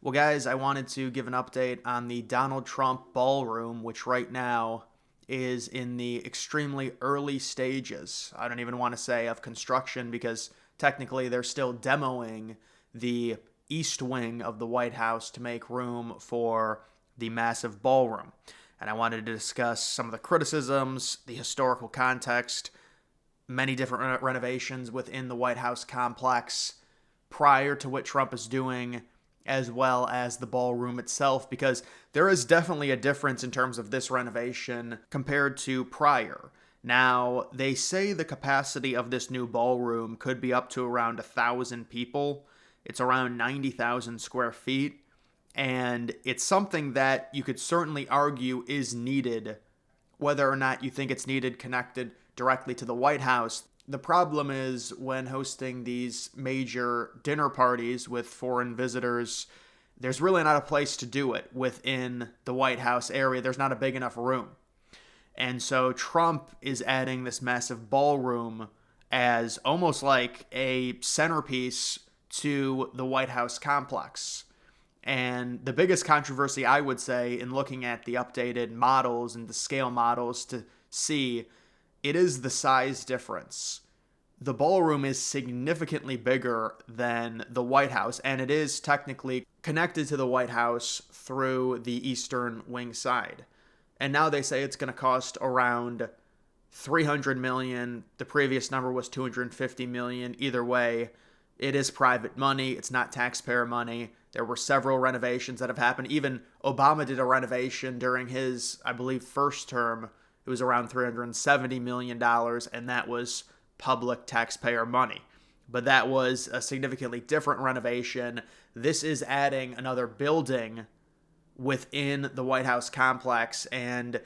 Well, guys, I wanted to give an update on the Donald Trump ballroom, which right now is in the extremely early stages. I don't even want to say of construction because technically they're still demoing the east wing of the White House to make room for the massive ballroom. And I wanted to discuss some of the criticisms, the historical context, many different renovations within the White House complex prior to what Trump is doing, as well as the ballroom itself, because there is definitely a difference in terms of this renovation compared to prior. Now, they say the capacity of this new ballroom could be up to around 1,000 people. It's around 90,000 square feet, and it's something that you could certainly argue is needed, whether or not you think it's needed connected directly to the White House. The problem is when hosting these major dinner parties with foreign visitors, there's really not a place to do it within the White House area. There's not a big enough room. And so Trump is adding this massive ballroom as almost like a centerpiece to the White House complex. And the biggest controversy, I would say, in looking at the updated models and the scale models to see, it is the size difference. The ballroom is significantly bigger than the White House, and it is technically connected to the White House through the eastern wing side. And now they say it's going to cost around 300 million. The previous number was 250 million. Either way, it is private money. It's not taxpayer money. There were several renovations that have happened. Even Obama did a renovation during his, I believe, first term. It was around $370 million, and that was public taxpayer money. But that was a significantly different renovation. This is adding another building within the White House complex, and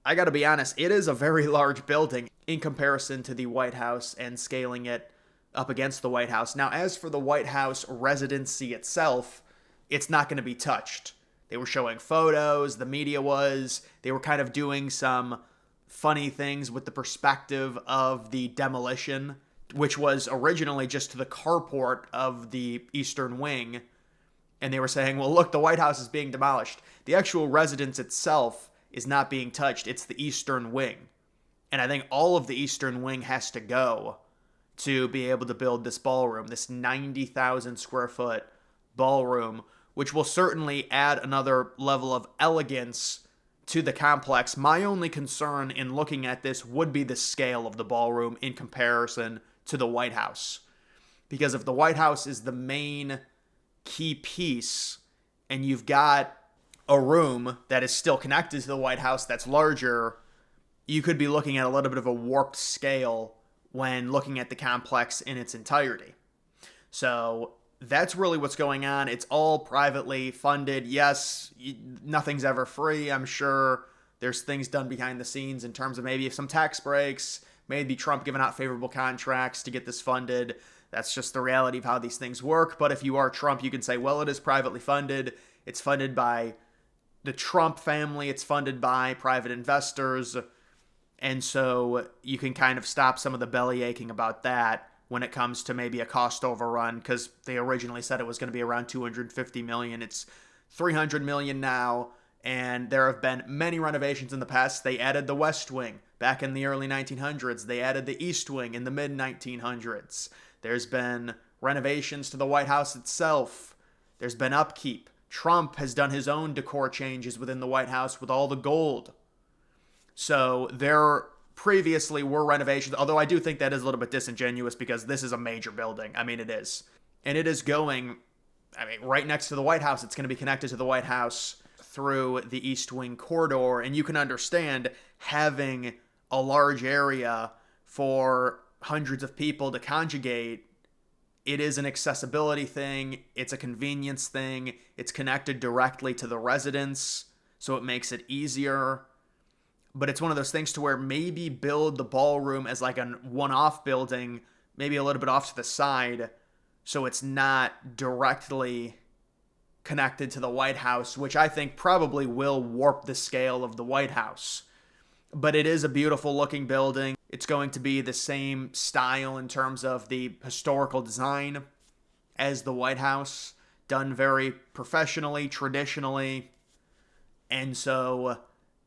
I gotta be honest, it is a very large building in comparison to the White House and scaling it up against the White House. Now, as for the White House residency itself, it's not going to be touched. They were showing photos, the media was, they were kind of doing some funny things with the perspective of the demolition, which was originally just to the carport of the Eastern Wing. And they were saying, well, look, the White House is being demolished. The actual residence itself is not being touched. It's the Eastern Wing. And I think all of the Eastern Wing has to go to be able to build this ballroom, this 90,000 square foot ballroom, which will certainly add another level of elegance to the complex. My only concern in looking at this would be the scale of the ballroom in comparison to the White House. Because if the White House is the main key piece and you've got a room that is still connected to the White House that's larger, you could be looking at a little bit of a warped scale when looking at the complex in its entirety. So that's really what's going on. It's all privately funded. Yes, nothing's ever free. I'm sure there's things done behind the scenes in terms of maybe some tax breaks, maybe Trump giving out favorable contracts to get this funded. That's just the reality of how these things work. But if you are Trump, you can say, well, it is privately funded. It's funded by the Trump family. It's funded by private investors. And so you can kind of stop some of the belly aching about that when it comes to maybe a cost overrun, because they originally said it was going to be around 250 million. It's 300 million now, and there have been many renovations in the past. They added the West Wing back in the early 1900s. They added the East Wing in the mid 1900s. There's been renovations to the White House itself. There's been upkeep. Trump has done his own decor changes within the White House with all the gold. So there previously were renovations, although I do think that is a little bit disingenuous because this is a major building. I mean, it is. And it is going, right next to the White House. It's going to be connected to the White House through the East Wing corridor. And you can understand having a large area for hundreds of people to conjugate. It is an accessibility thing. It's a convenience thing. It's connected directly to the residents, so it makes it easier. But it's one of those things to where maybe build the ballroom as like a one-off building, maybe a little bit off to the side, so it's not directly connected to the White House, which I think probably will warp the scale of the White House. But it is a beautiful looking building. It's going to be the same style in terms of the historical design as the White House. done very professionally, traditionally. And so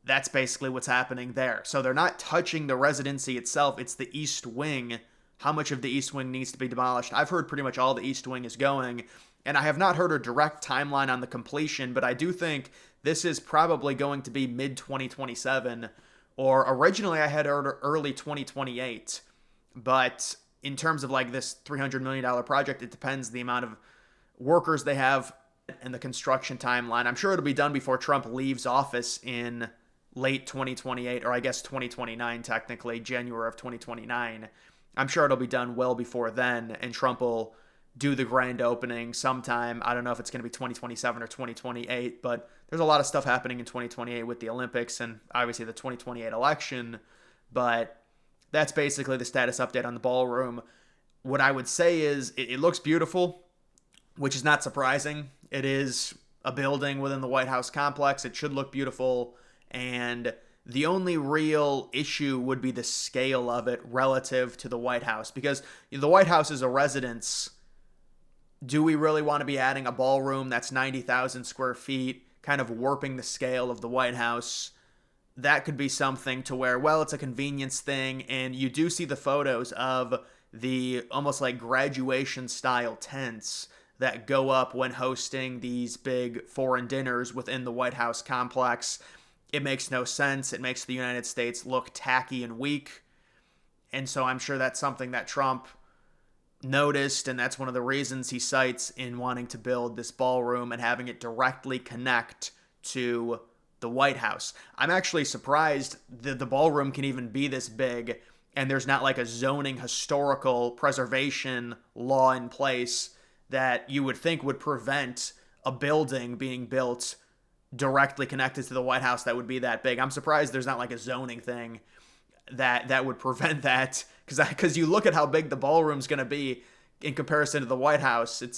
that's basically what's happening there. So they're not touching the residency itself. It's the East Wing. How much of the East Wing needs to be demolished? I've heard pretty much all the East Wing is going. And I have not heard a direct timeline on the completion, but I do think this is probably going to be mid-2027. Or originally I had heard early 2028. But in terms of like this $300 million project, it depends the amount of workers they have and the construction timeline. I'm sure it'll be done before Trump leaves office in late 2028, or I guess 2029 technically, January of 2029. I'm sure it'll be done well before then, and Trump will do the grand opening sometime. I don't know if it's going to be 2027 or 2028, but there's a lot of stuff happening in 2028 with the Olympics and obviously the 2028 election. But that's basically the status update on the ballroom. What I would say is it looks beautiful, which is not surprising. It is a building within the White House complex. It should look beautiful. And the only real issue would be the scale of it relative to the White House. Because the White House is a residence. Do we really want to be adding a ballroom that's 90,000 square feet, kind of warping the scale of the White House? That could be something to where, well, it's a convenience thing. And you do see the photos of the almost like graduation style tents that go up when hosting these big foreign dinners within the White House complex. It makes no sense. It makes the United States look tacky and weak. And so I'm sure that's something that Trump noticed, and that's one of the reasons he cites in wanting to build this ballroom and having it directly connect to the White House. I'm actually surprised that the ballroom can even be this big, and there's not like a zoning historical preservation law in place that you would think would prevent a building being built directly connected to the White House that would be that big. I'm surprised there's not like a zoning thing that would prevent that, because you look at how big the ballroom's going to be in comparison to the White House. It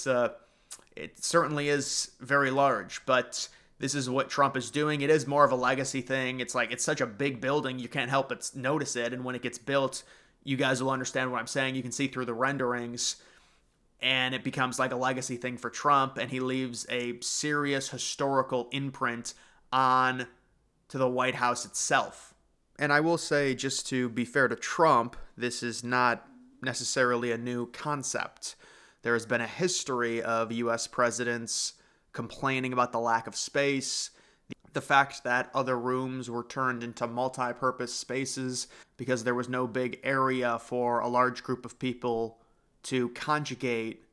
certainly is very large, but this is what Trump is doing. It is more of a legacy thing. It's like, it's such a big building, you can't help but notice it, and when it gets built, you guys will understand what I'm saying. You can see through the renderings, and it becomes like a legacy thing for Trump, and he leaves a serious historical imprint on to the White House itself. And I will say, just to be fair to Trump, this is not necessarily a new concept. There has been a history of U.S. presidents complaining about the lack of space, the fact that other rooms were turned into multi-purpose spaces because there was no big area for a large group of people to conjugate.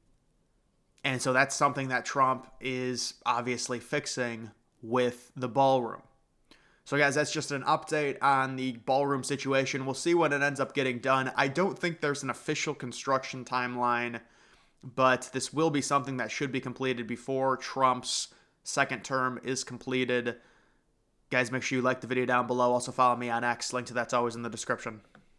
And so that's something that Trump is obviously fixing with the ballroom. So guys, that's just an update on the ballroom situation. We'll see when it ends up getting done. I don't think there's an official construction timeline, but this will be something that should be completed before Trump's second term is completed. Guys, make sure you like the video down below. Also follow me on X. Link to that's always in the description.